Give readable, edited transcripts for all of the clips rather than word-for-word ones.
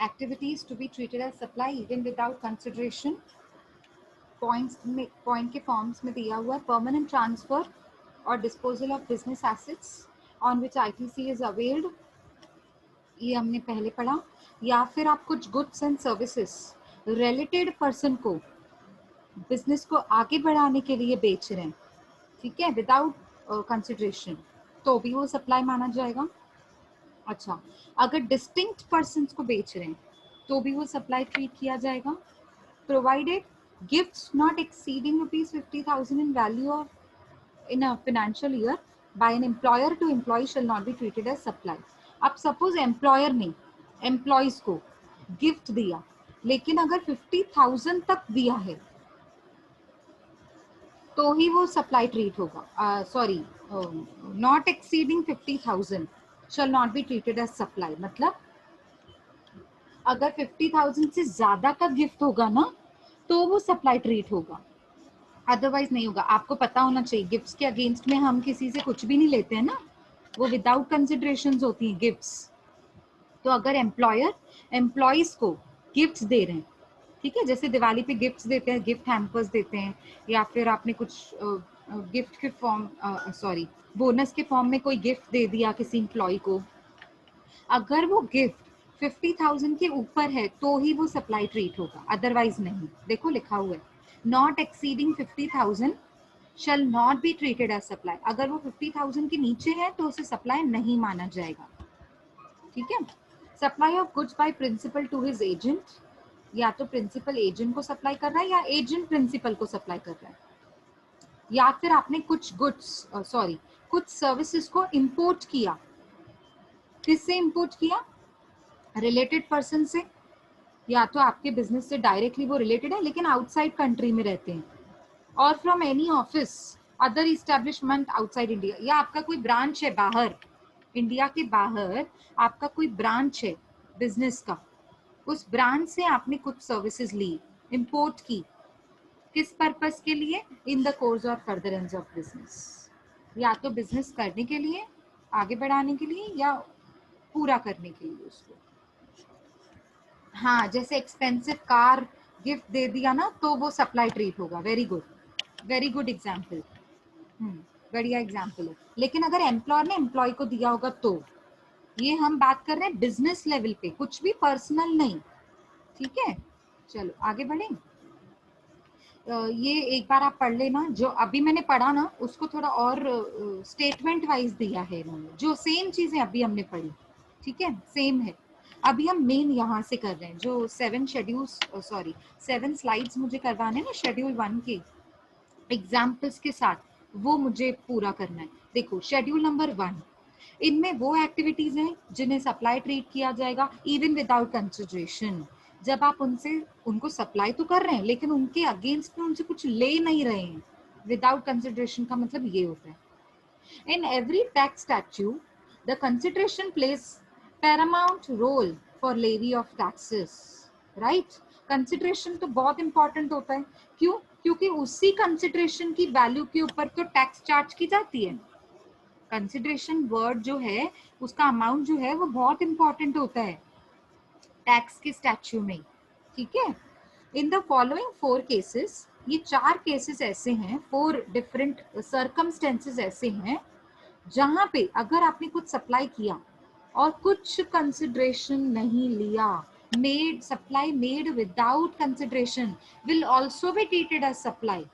Activities to be treated as supply even without consideration, point के forms में दिया हुआ है परमानेंट ट्रांसफर और disposal of business assets on which ITC is availed, ये हमने पहले पढ़ा। या फिर आप कुछ goods and services related person को बिजनेस को आगे बढ़ाने के लिए बेच रहे हैं, ठीक है, विदाउट कंसिडरेशन, तो भी वो सप्लाई माना जाएगा। अच्छा, अगर डिस्टिंक्ट पर्सन्स को बेच रहे हैं तो भी वो सप्लाई ट्रीट किया जाएगा। Provided gifts not exceeding ₹50,000 in value of in a financial year by an employer to employ shall not be treated as supply. अब सपोज एम्प्लॉयर ने एम्प्लॉयज को गिफ्ट दिया, लेकिन अगर 50,000 तक दिया है तो ही वो सप्लाई ट्रीट होगा। Sorry, not exceeding 50,000 shall not be treated as supply. मतलब अगर 50,000 से ज्यादा का गिफ्ट होगा ना तो वो सप्लाई ट्रीट होगा, अदरवाइज नहीं होगा। आपको पता होना चाहिए गिफ्ट्स के अगेंस्ट में हम किसी से कुछ भी नहीं लेते हैं ना, वो विदाउट कंसिडरेशन होती हैं गिफ्ट्स। तो अगर एम्प्लॉयर एम्प्लॉयज को गिफ्ट्स दे रहे हैं, ठीक है, जैसे दिवाली पे गिफ्ट्स देते हैं, गिफ्ट हैम्पर्स देते हैं, या फिर आपने कुछ गिफ्ट के फॉर्म सॉरी बोनस के फॉर्म में कोई गिफ्ट दे दिया किसी एम्प्लॉय को, अगर वो गिफ्ट 50,000 के ऊपर है तो ही वो सप्लाई ट्रीट होगा, अदरवाइज नहीं। देखो लिखा हुआ है not exceeding 50,000 shall not be treated as supply. अगर वो 50,000 के नीचे है तो उसे सप्लाई नहीं माना जाएगा, ठीक है। Supply of goods by principal to his agent, या तो प्रिंसिपल एजेंट को सप्लाई कर रहा है या एजेंट प्रिंसिपल को सप्लाई कर रहा है। या फिर आपने कुछ गुड्स सॉरी कुछ सर्विसेज को इंपोर्ट किया, किससे इंपोर्ट किया, रिलेटेड पर्सन से, या तो आपके बिजनेस से डायरेक्टली वो रिलेटेड है लेकिन आउटसाइड कंट्री में रहते हैं, और from any office other establishment outside India, या आपका कोई ब्रांच है बाहर, इंडिया के बाहर आपका कोई ब्रांच है बिजनेस का, उस ब्रांच से आपने कुछ सर्विसेज ली, इंपोर्ट की, किस पर्पस के लिए, इन द कोर्स और फर्दरेंस ऑफ बिजनेस, या तो बिजनेस करने के लिए, आगे बढ़ाने के लिए, या पूरा करने के लिए उसको। हाँ, जैसे एक्सपेंसिव कार गिफ्ट दे दिया ना तो वो सप्लाई ट्रीट होगा। वेरी गुड एग्जाम्पल, बढ़िया एग्जाम्पल है। लेकिन अगर एम्प्लॉयर ने एम्प्लॉय को दिया होगा तो, ये हम बात कर रहे हैं बिजनेस लेवल पे, कुछ भी पर्सनल नहीं, ठीक है। चलो आगे बढ़े। ये एक बार आप पढ़ लेना, जो अभी मैंने पढ़ा ना उसको थोड़ा और स्टेटमेंट वाइज दिया है इन्होंने, जो सेम चीजें अभी हमने पढ़ी, ठीक है, सेम है। अभी हम मेन यहाँ से कर रहे हैं, जो 7 स्लाइड्स मुझे करवाने ना शेड्यूल 1 के एग्जाम्पल्स के साथ, वो मुझे पूरा करना है। देखो शेड्यूल नंबर 1, इनमें वो एक्टिविटीज हैं जिन्हें सप्लाई ट्रीट किया जाएगा इवन विदाउट कंसिडरेशन। जब आप उनको सप्लाई तो कर रहे हैं लेकिन उनके अगेंस्ट में उनसे कुछ ले नहीं रहे हैं, विदाउट कंसिडरेशन का मतलब ये होता है। In every tax statute the consideration plays paramount role for levy of taxes, right. Consideration तो बहुत इंपॉर्टेंट होता है, क्यों, क्योंकि उसी कंसिडरेशन की वैल्यू के ऊपर तो टैक्स चार्ज की जाती है। कंसिडरेशन वर्ड जो है उसका अमाउंट जो है वो बहुत इंपॉर्टेंट होता है टैक्स के स्टैच्यू में, ठीक है। इन द फॉलोइंग 4 केसेस, ये 4 केसेस ऐसे हैं, 4 डिफरेंट सर्कमस्टेंसेस ऐसे हैं जहां पे अगर आपने कुछ सप्लाई किया और कुछ कंसिडरेशन नहीं लिया, supply made without consideration will also be treated as supply.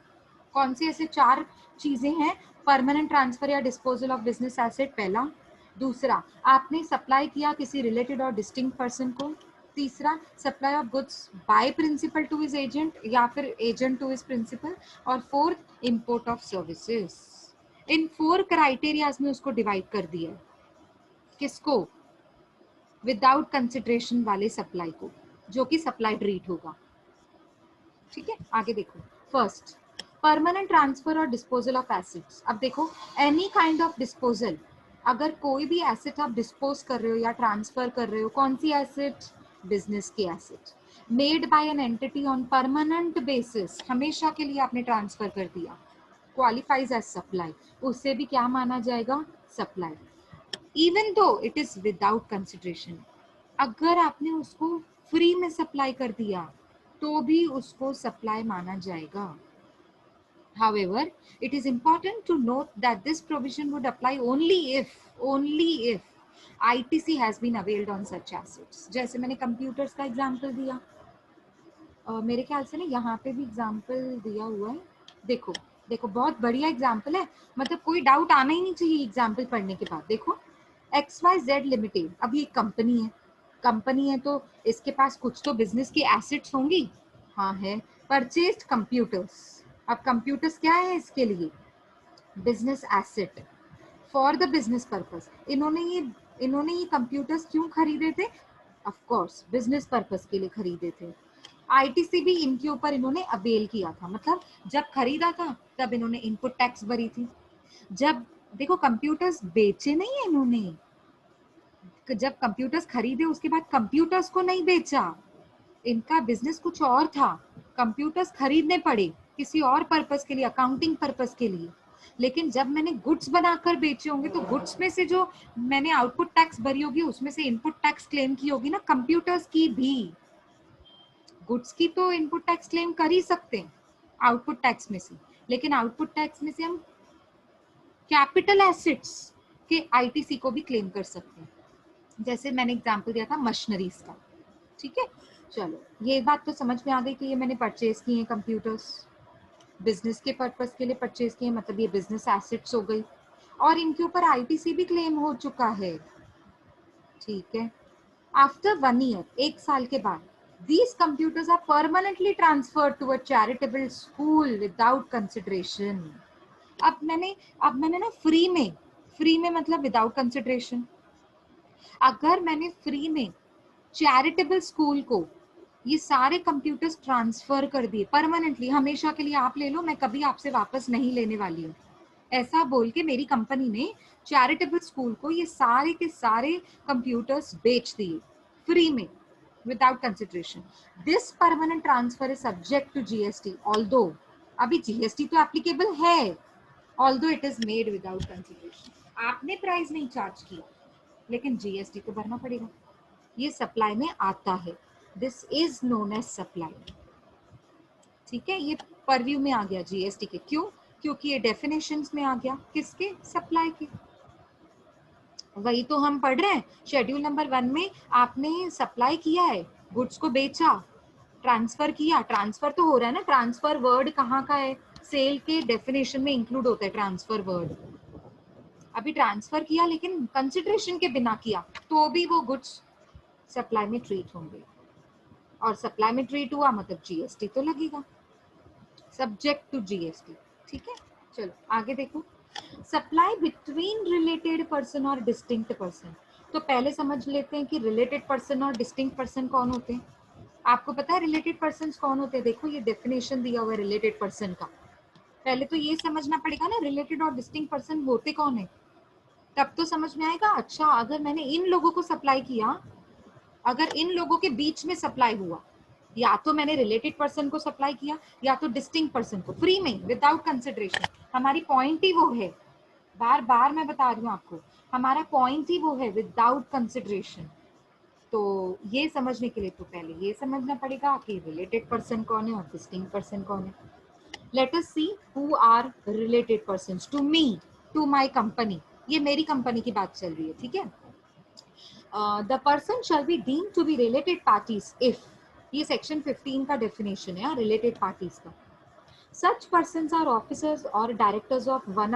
कौन से ऐसे 4 चीजें हैं, परमानेंट ट्रांसफर या डिस्पोजल ऑफ बिजनेस एसेट पहला, दूसरा आपने सप्लाई किया किसी रिलेटेड और डिस्टिंक्ट पर्सन को, तीसरा supply of goods by principal to his agent या फिर एजेंट टू हिज प्रिंसिपल, और फोर्थ इंपोर्ट ऑफ सर्विसेज। इन 4 क्राइटेरियाज में उसको डिवाइड कर दिया है, किसको, विदाउट कंसिडरेशन वाले सप्लाई को, जो कि सप्लाई ट्रीट होगा, ठीक है। आगे देखो, फर्स्ट परमानेंट ट्रांसफर और डिस्पोजल ऑफ एसेट्स। अब देखो एनी काइंड ऑफ डिस्पोजल, अगर कोई भी एसेट आप डिस्पोज कर रहे हो या ट्रांसफर कर रहे हो, कौन सी एसेट, बिजनेस की asset, made by an entity on permanent basis, हमेशा के लिए आपने ट्रांसफर कर दिया, क्वालिफाइज एज सप्लाई, उससे भी क्या माना जाएगा, supply, even though it is without consideration. अगर आपने उसको फ्री में सप्लाई कर दिया तो भी उसको सप्लाई माना जाएगा. However, it is important to note that this provision would apply only if ITC has been availed on such assets. जैसे मैंने कंप्यूटर्स का एग्जांपल दिया, मेरे ख्याल से ना यहाँ पे भी एग्जांपल दिया हुआ है. देखो देखो बहुत बढ़िया एग्जांपल है, मतलब कोई डाउट आना ही नहीं चाहिए एग्जांपल पढ़ने के बाद. देखो XYZ लिमिटेड, अब ये कंपनी है तो इसके पास कुछ तो बिजनेस की एसेट्स होंगी. हाँ है. Purchased computers. अब कंप्यूटर्स क्या है इसके लिए? Business asset for the business purpose. इन्होंने ये कंप्यूटर्स क्यों खरीदे थे? ऑफ कोर्स बिजनेस पर्पस के लिए खरीदे थे. आईटीसी भी इनके ऊपर इन्होंने अवेल किया था, मतलब जब खरीदा था तब इन्होंने इनपुट टैक्स भरी थी. जब देखो कंप्यूटर्स बेचे नहीं है इन्होंने, जब कंप्यूटर्स खरीदे उसके बाद कंप्यूटर्स को नहीं बेचा. इनका बिजनेस कुछ और था, कंप्यूटर्स खरीदने पड़े किसी और पर्पस के लिए, अकाउंटिंग पर्पस के लिए. लेकिन जब मैंने गुड्स बनाकर बेचे होंगे तो गुड्स में से जो मैंने आउटपुट टैक्स भरी होगी उसमें से इनपुट टैक्स क्लेम की होगी ना. कंप्यूटर्स की भी, गुड्स की तो इनपुट टैक्स क्लेम कर ही सकते हैं आउटपुट टैक्स में से, लेकिन आउटपुट टैक्स में से हम कैपिटल एसेट्स के आईटीसी को भी क्लेम कर सकते हैं. जैसे मैंने एग्जांपल दिया था मशीनरीज का. ठीक है, चलो ये बात तो समझ में आ गई कि ये मैंने परचेज किए हैं कंप्यूटर्स, बिजनेस के पर्पस के लिए परचेज किए, मतलब ये बिजनेस एसेट्स हो गई और इनके ऊपर आईटीसी भी क्लेम हो चुका है. ठीक है. आफ्टर 1 ईयर, 1 साल के बाद, these computers are permanently transferred to a charitable school without consideration. अब मैंने ना फ्री में मतलब विदाउट कंसिडरेशन. अगर मैंने फ्री में चैरिटेबल स्कूल को ये सारे कंप्यूटर्स ट्रांसफर कर दिए परमानेंटली, हमेशा के लिए आप ले लो, मैं कभी आपसे वापस नहीं लेने वाली हूँ, ऐसा बोल के मेरी कंपनी ने चैरिटेबल स्कूल को ये सारे के सारे कंप्यूटर्स बेच दिए फ्री में without consideration. This permanent transfer is subject to GST, although अभी जीएसटी तो एप्लीकेबल है, although it is made without consideration. आपने प्राइस नहीं चार्ज किया लेकिन जीएसटी तो भरना पड़ेगा. ये सप्लाई में आता है. This is known as supply. ठीक है, ये परव्यू में आ गया जीएसटी के. क्यों? क्योंकि ये डेफिनेशंस में आ गया. किसके? सप्लाई के. वही तो हम पढ़ रहे हैं शेड्यूल नंबर 1 में. आपने सप्लाई किया है, गुड्स को बेचा, ट्रांसफर किया. ट्रांसफर तो हो रहा है ना. ट्रांसफर वर्ड कहाँ का है? सेल के डेफिनेशन में इंक्लूड होता है ट्रांसफर वर्ड. अभी ट्रांसफर किया लेकिन कंसिडरेशन के बिना किया तो भी वो गुड्स सप्लाई में ट्रीट होंगे, और सप्लाई में ट्रीट हुआ मतलब जीएसटी तो लगेगा, सब्जेक्ट टू जीएसटी. ठीक है, चलो आगे देखो. सप्लाई बिटवीन रिलेटेड पर्सन और डिस्टिंक्ट पर्सन. तो पहले समझ लेते हैं कि रिलेटेड पर्सन और डिस्टिंक्ट पर्सन कौन होते हैं. आपको पता है रिलेटेड पर्सन कौन होते हैं? देखो ये डेफिनेशन दिया हुआ है रिलेटेड पर्सन का. पहले तो ये समझना पड़ेगा ना रिलेटेड और डिस्टिंक्ट पर्सन होते कौन है, तब तो समझ में आएगा. अच्छा, अगर मैंने इन लोगों को सप्लाई किया, अगर इन लोगों के बीच में सप्लाई हुआ, या तो मैंने रिलेटेड पर्सन को सप्लाई किया या तो डिस्टिंक्ट पर्सन को, फ्री में विदाउट कंसिडरेशन. हमारी पॉइंट ही वो है, बार बार मैं बता रही हूँ आपको, हमारा पॉइंट ही वो है विदाउट कंसिडरेशन. तो ये समझने के लिए तो पहले ये समझना पड़ेगा कि रिलेटेड पर्सन कौन है और डिस्टिंक्ट पर्सन कौन है. Let us see who are related persons to me, to my company. ये मेरी कंपनी की बात चल रही है. ठीक है. The person shall be deemed to be related parties if, ये सेक्शन 15 का डेफिनेशन है रिलेटेड पार्टीज का. Such persons are officers or directors of one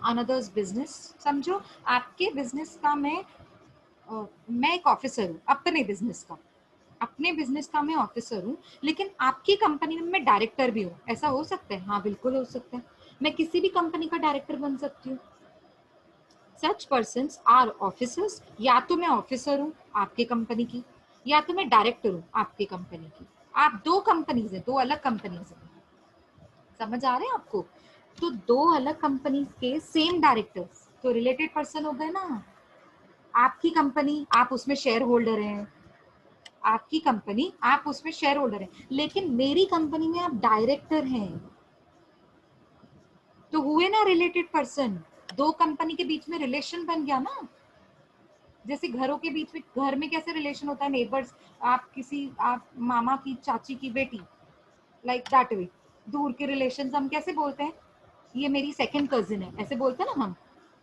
another's business. समझो आपके बिजनेस का मैं एक ऑफिसर हूँ, अपने बिजनेस का मैं ऑफिसर हूँ, लेकिन आपकी कंपनी में मैं डायरेक्टर भी हूँ. ऐसा हो सकता है? हाँ बिल्कुल हो सकता है. मैं किसी भी कंपनी का डायरेक्टर बन सकती हूँ. Such persons are officers, या तो मैं ऑफिसर हूँ आपके कंपनी की, या तो मैं डायरेक्टर हूँ आपकी कंपनी की. आप दो कंपनीज हैं, दो अलग कंपनीज हैं. समझ आ रहे हैं आपको? तो दो अलग कंपनी के सेम डायरेक्टर्स तो रिलेटेड पर्सन हो गए ना. आपकी कंपनी, आप उसमें शेयर होल्डर हैं, आपकी कंपनी आप उसमें शेयर होल्डर हैं, लेकिन मेरी कंपनी में आप डायरेक्टर हैं, तो हुए ना रिलेटेड पर्सन. दो कंपनी के बीच में रिलेशन बन गया ना. जैसे घरों के बीच में, घर में कैसे रिलेशन होता है, नेबर्स, आप मामा की चाची की बेटी, लाइक दैट वे। दूर के रिलेशन हम कैसे बोलते हैं, ये मेरी सेकंड कजिन है, ऐसे बोलते हैं ना हम,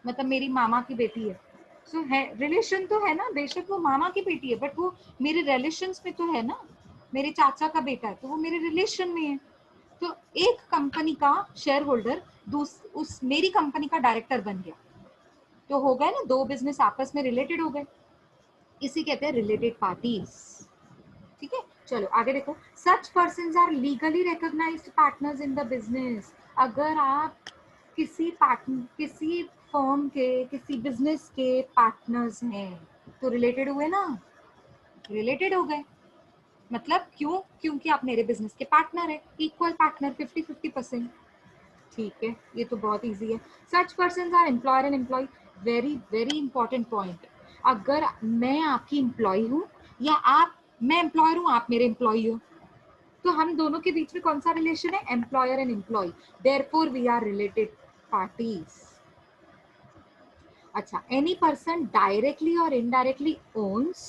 मतलब मेरी मामा की बेटी है। सो है, रिलेशन तो है ना, बेशक वो मामा की बेटी है बट वो मेरे रिलेशंस में तो है ना। मेरे चाचा का बेटा है तो वो मेरे रिलेशन में है। तो एक कंपनी का शेयर होल्डर उस मेरी कंपनी का डायरेक्टर बन गया, तो हो गए ना, दो बिजनेस आपस में रिलेटेड हो गए, इसी कहते हैं रिलेटेड पार्टीज। ठीक है, चलो आगे देखो। Such person are legally recognised partners in the business. अगर आप किसी फर्म के, किसी बिजनेस के पार्टनर्स हैं तो रिलेटेड हुए ना, रिलेटेड हो गए। मतलब क्यों, क्योंकि आप मेरे बिजनेस के पार्टनर है, इक्वल पार्टनर, 50-50%। ठीक है, ये तो बहुत इजी है। Such person are employer and employee, very very important point. अगर मैं आपकी एम्प्लॉय हूँ या मैं एम्प्लॉयर हूँ, आप मेरे एम्प्लॉय हो, तो हम दोनों के बीच में कौन सा रिलेशन है, employer and employee, therefore we are related parties. अच्छा, any person directly or indirectly owns,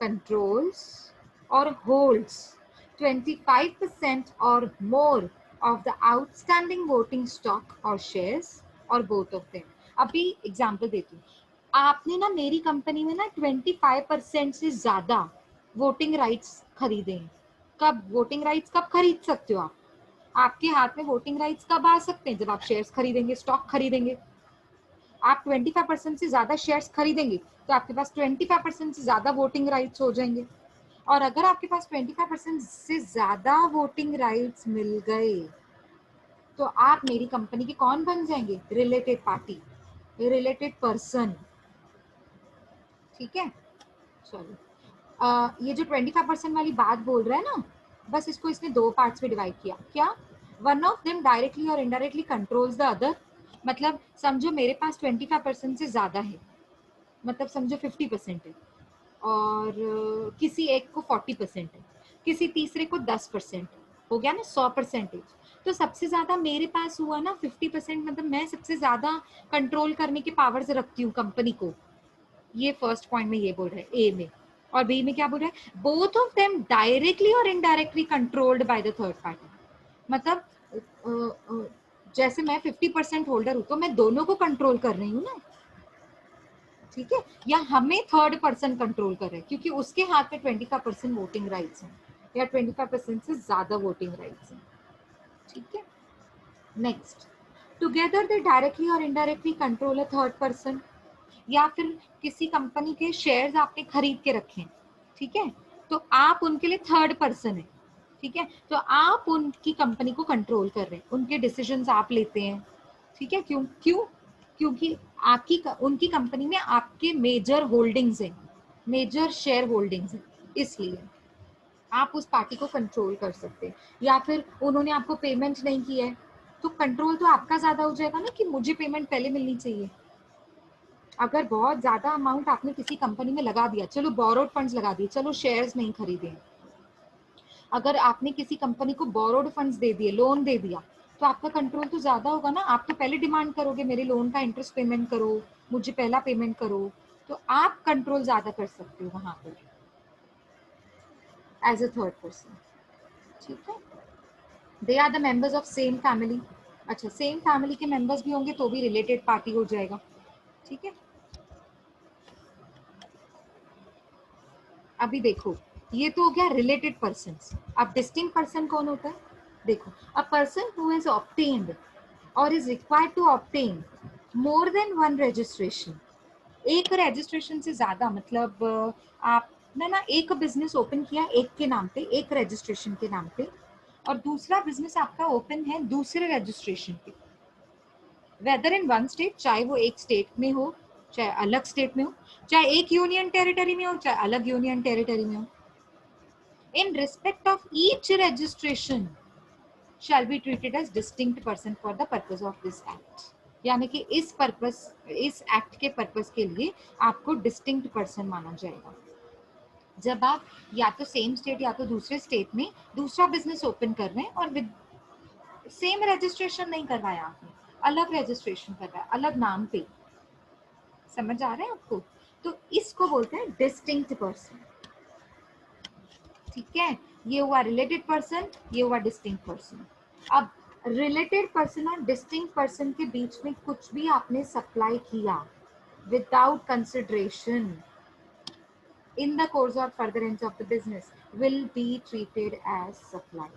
controls or holds 25% or more of the outstanding voting stock or shares or both of them। अभी example देती हूँ। आपने ना मेरी company में ना 25% से ज्यादा वोटिंग राइट्स खरीदे हैं। कब वोटिंग राइट्स कब खरीद सकते हो आप, आपके हाथ में वोटिंग राइट्स कब आ सकते हैं, जब आप शेयर्स खरीदेंगे, स्टॉक खरीदेंगे। आप 25% से ज्यादा शेयर्स खरीदेंगे तो आपके पास 25% से ज्यादा वोटिंग राइट्स हो जाएंगे। और अगर आपके पास 25% से ज्यादा वोटिंग राइट्स मिल गए तो आप मेरी कंपनी के कौन बन जाएंगे, रिलेटेड पार्टी, रिलेटेड पर्सन। ठीक है, चलो ये जो 25% वाली बात बोल रहा है ना, बस इसको इसने दो पार्ट्स में डिवाइड किया। क्या, one of them directly or indirectly controls the other. मतलब समझो मेरे पास 25% से ज्यादा है, मतलब समझो 50% है, और किसी एक को 40% है, किसी तीसरे को 10%, हो गया ना 100%। तो सबसे ज्यादा मेरे पास हुआ ना 50%, मतलब मैं सबसे ज्यादा कंट्रोल करने की पावर्स रखती हूँ कंपनी को। ये फर्स्ट पॉइंट में ये बोल रहे हैं ए में। और बी में क्या बोल रहे हैं, both of them directly or indirectly controlled by the third party. मतलब जैसे मैं 50% होल्डर हूं तो मैं दोनों को कंट्रोल कर रही हूँ ना। ठीक है, या हमें थर्ड पर्सन कंट्रोल कर रहे हैं क्योंकि उसके हाथ में 25% वोटिंग राइट्स हैं या 25% से ज्यादा वोटिंग राइट्स हैं। ठीक है, next, together they directly or indirectly control a third person. या फिर किसी कंपनी के शेयर्स आपने खरीद के रखे हैं, ठीक है, तो आप उनके लिए थर्ड पर्सन है। ठीक है, तो आप उनकी कंपनी को कंट्रोल कर रहे हैं, उनके डिसीजंस आप लेते हैं। ठीक है, क्यों क्यों, क्योंकि उनकी कंपनी में आपके मेजर होल्डिंग्स हैं, मेजर शेयर होल्डिंग्स हैं, इसलिए आप उस पार्टी को कंट्रोल कर सकते हैं। या फिर उन्होंने आपको पेमेंट नहीं की है तो कंट्रोल तो आपका ज्यादा हो जाएगा ना कि मुझे पेमेंट पहले मिलनी चाहिए। अगर बहुत ज्यादा अमाउंट आपने किसी कंपनी में लगा दिया, चलो बोरोड फंड्स लगा दिए, चलो शेयर्स नहीं खरीदे, अगर आपने किसी कंपनी को बोरोड फंड्स दे दिए, लोन दे दिया, तो आपका कंट्रोल तो ज्यादा होगा ना। आप तो पहले डिमांड करोगे मेरे लोन का इंटरेस्ट पेमेंट करो, मुझे पहला पेमेंट करो, तो आप कंट्रोल ज्यादा कर सकते हो वहां पर एज अ थर्ड पर्सन। ठीक है, they are the members of same family. अच्छा, सेम फैमिली के मेंबर्स भी होंगे तो भी रिलेटेड पार्टी हो जाएगा। ठीक है, अभी देखो, ये तो हो गया रिलेटेड पर्सन। अब डिस्टिंक्ट पर्सन कौन होता है, देखो, a person who has obtained or is required to obtain more than one registration. एक रजिस्ट्रेशन से ज्यादा, मतलब आपने ना एक बिजनेस ओपन किया एक के नाम पे, एक रजिस्ट्रेशन के नाम पे, और दूसरा बिजनेस आपका ओपन है दूसरे रजिस्ट्रेशन पे, वेदर इन वन स्टेट, चाहे वो एक स्टेट में हो चाहे अलग स्टेट में हो, चाहे एक यूनियन टेरिटरी में हो चाहे अलग यूनियन टेरिटरी में हो, in respect of each registration shall be treated as distinct person for the purpose of this act। यानी कि इस एक्ट के पर्पस के लिए आपको डिस्टिंक्ट पर्सन माना जाएगा। जब आप या तो सेम स्टेट या तो दूसरे स्टेट में दूसरा बिजनेस ओपन कर रहे हैं और विद सेम रजिस्ट्रेशन नहीं करवाया आपने, अलग रजिस्ट्रेशन करवाया, अलग नाम पे, समझ आ रहा है आपको। तो इसको बोलते हैं डिस्टिंक्ट पर्सन। ठीक है, ये हुआ रिलेटेड पर्सन, ये हुआ डिस्टिंक्ट पर्सन। अब रिलेटेड पर्सन और डिस्टिंक्ट पर्सन के बीच में कुछ भी आपने सप्लाई किया without consideration in the course or furtherance of the business will be treated as supply.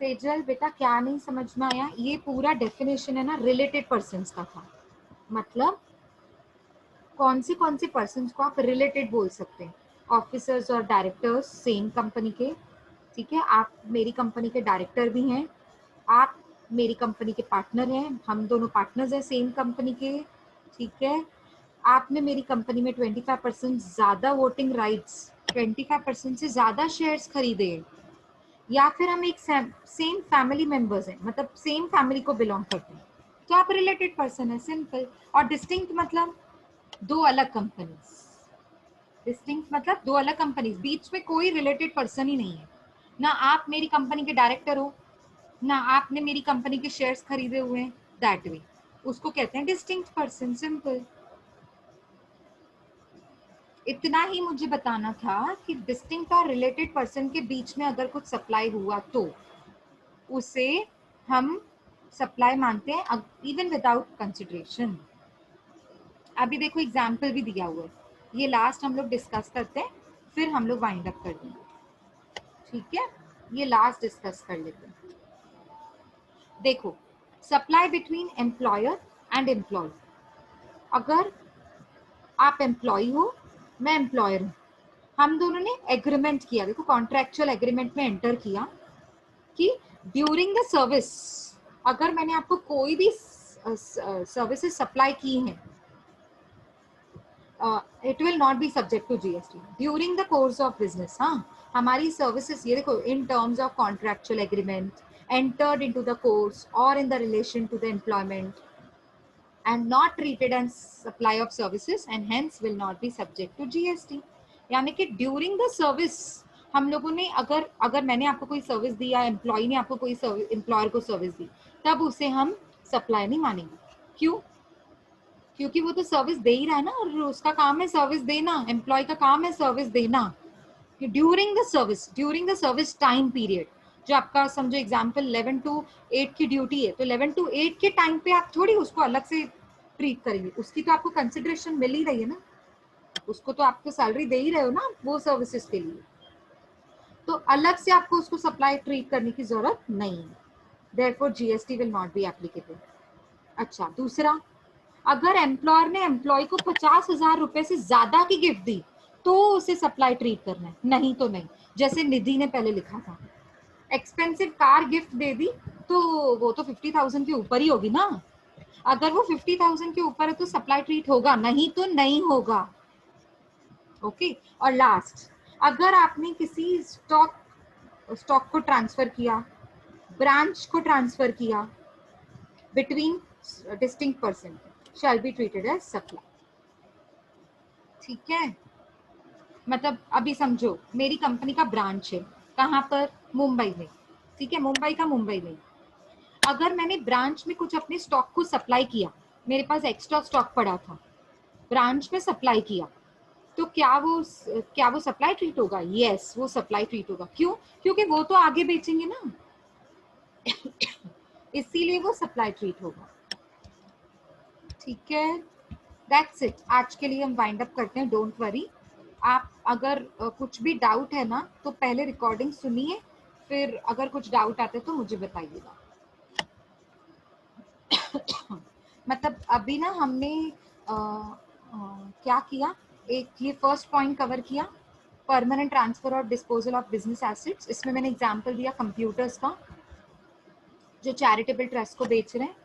Sejal बेटा क्या नहीं समझ में आया? ये पूरा डेफिनेशन है ना रिलेटेड पर्सन्स का था, मतलब कौन से पर्सन्स को आप रिलेटेड बोल सकते हैं? ऑफिसर्स और डायरेक्टर्स सेम कंपनी के, ठीक है, आप मेरी कंपनी के डायरेक्टर भी हैं, आप मेरी कंपनी के पार्टनर हैं, हम दोनों पार्टनर्स हैं सेम कंपनी के, ठीक है, आपने मेरी कंपनी में 25% ज्यादा वोटिंग राइट्स, 25% से ज्यादा शेयर्स खरीदे, या फिर हम एक सेम फैमिली मेंबर्स हैं, मतलब सेम फैमिली को बिलोंग करते हैं, तो आप रिलेटेड पर्सन है, सिंपल। और डिस्टिंक्ट मतलब दो अलग कंपनीज, डिस्टिंक्ट मतलब दो अलग कंपनीज, बीच में कोई रिलेटेड पर्सन ही नहीं है, ना आप मेरी कंपनी के डायरेक्टर हो, ना आपने मेरी कंपनी के शेयर्स खरीदे हुए हैं, दैट वे उसको कहते हैं डिस्टिंक्ट पर्सन, सिंपल। इतना ही मुझे बताना था कि डिस्टिंक्ट और रिलेटेड पर्सन के बीच में अगर कुछ सप्लाई हुआ तो उसे हम सप्लाई मानते हैं, इवन विदाउट कंसिडरेशन। अभी देखो एग्जाम्पल भी दिया हुआ है, ये लास्ट हम लोग डिस्कस करते हैं, फिर हम लोग वाइंड अप कर देंगे, ठीक है, ये लास्ट डिस्कस कर लेते हैं। देखो, supply between employer and employee, अगर आप एम्प्लॉय हो, मैं एम्प्लॉयर हूं, हम दोनों ने एग्रीमेंट किया, देखो कॉन्ट्रैक्चुअल एग्रीमेंट में एंटर किया कि ड्यूरिंग द सर्विस, अगर मैंने आपको कोई भी सर्विसेज सप्लाई की हैं, it will not be subject to GST during the course of business. हाँ, हमारी सर्विसेज, ये देखो, in terms of contractual agreement, entered into the course or in the relation to the employment and not treated as supply of services and hence will not be subject to GST। यानी कि during the service हम लोगों ने अगर मैंने आपको कोई service दी या एम्प्लॉय ने आपको कोई एम्प्लॉयर को सर्विस दी, तब उसे हम सप्लाई नहीं मानेंगे। क्यों? क्योंकि वो तो सर्विस दे ही रहा है ना, और उसका काम है सर्विस देना, एम्प्लॉय का काम है सर्विस देना। During the service time period, जो आपका समझो एग्जाम्पल 11 to 8 की ड्यूटी है, तो 11 to 8 के टाइम पे आप थोड़ी उसको अलग से ट्रीट करेंगे, उसकी तो आपको कंसिडरेशन मिल ही रही है ना, उसको तो आपको सैलरी दे ही रहे हो ना वो सर्विसेज के लिए, तो अलग से आपको उसको सप्लाई ट्रीट करने की जरूरत नहीं है, therefore GST will not be applicable. अच्छा, दूसरा, अगर एम्प्लॉयर ने एम्प्लॉय को 50,000 रुपए से ज्यादा की गिफ्ट दी तो उसे सप्लाई ट्रीट करना है, नहीं तो नहीं, जैसे निधि ने पहले लिखा था, एक्सपेंसिव कार गिफ्ट दे दी तो वो तो 50,000 के ऊपर ही होगी ना, अगर वो 50,000 के ऊपर है तो सप्लाई ट्रीट होगा, नहीं तो नहीं होगा। ओके, और लास्ट, अगर आपने किसी स्टॉक को ट्रांसफर किया, ब्रांच को ट्रांसफर किया between distinct person, shall be treated as supply. ठीक है, मतलब अभी समझो मेरी कंपनी का ब्रांच है, कहाँ पर? मुंबई में, ठीक है, मुंबई का मुंबई में। अगर मैंने ब्रांच में कुछ अपने स्टॉक को सप्लाई किया, मेरे पास एक्स्ट्रा स्टॉक पड़ा था, ब्रांच में सप्लाई किया, तो क्या वो सप्लाई ट्रीट होगा? यस, वो सप्लाई ट्रीट होगा। क्यों? क्योंकि वो तो आगे बेचेंगे ना इसीलिए वो सप्लाई ट्रीट होगा। ठीक है, दैट्स इट, आज के लिए हम वाइंड अप करते हैं, डोंट वरी। आप अगर कुछ भी डाउट है ना तो पहले रिकॉर्डिंग सुनिए, फिर अगर कुछ डाउट आते तो मुझे बताइएगा। मतलब अभी ना हमने क्या किया, एक ये फर्स्ट पॉइंट कवर किया, परमानेंट ट्रांसफर और डिस्पोजल ऑफ बिजनेस एसेट्स, इसमें मैंने एग्जांपल दिया कंप्यूटर्स का जो चैरिटेबल ट्रस्ट को बेच रहे हैं,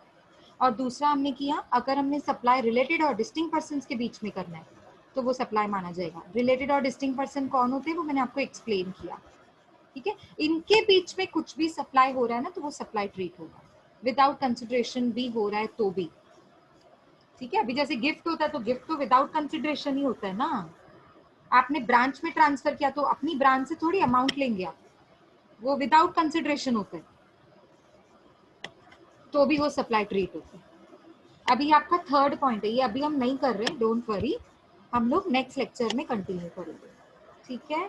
और दूसरा हमने किया, अगर हमने सप्लाई रिलेटेड और डिस्टिंक्ट पर्सन के बीच में करना है तो वो सप्लाई माना जाएगा। रिलेटेड और डिस्टिंक्ट पर्सन कौन होते हैं वो मैंने आपको एक्सप्लेन किया। ठीक है, इनके बीच में कुछ भी सप्लाई हो रहा है ना तो वो सप्लाई ट्रीट होगा, विदाउट कंसिडरेशन भी हो रहा है तो भी। ठीक है, अभी जैसे गिफ्ट होता है तो गिफ्ट तो विदाउट कंसिडरेशन ही होता है ना, आपने ब्रांच में ट्रांसफर किया तो अपनी ब्रांच से थोड़ी अमाउंट लेंगे आप, वो विदाउट कंसिडरेशन होता है तो भी वो सप्लाई ट्रीट होता है। अभी आपका थर्ड पॉइंट है ये, अभी हम नहीं कर रहे, डोंट वरी, हम लोग नेक्स्ट लेक्चर में कंटिन्यू करेंगे, ठीक है।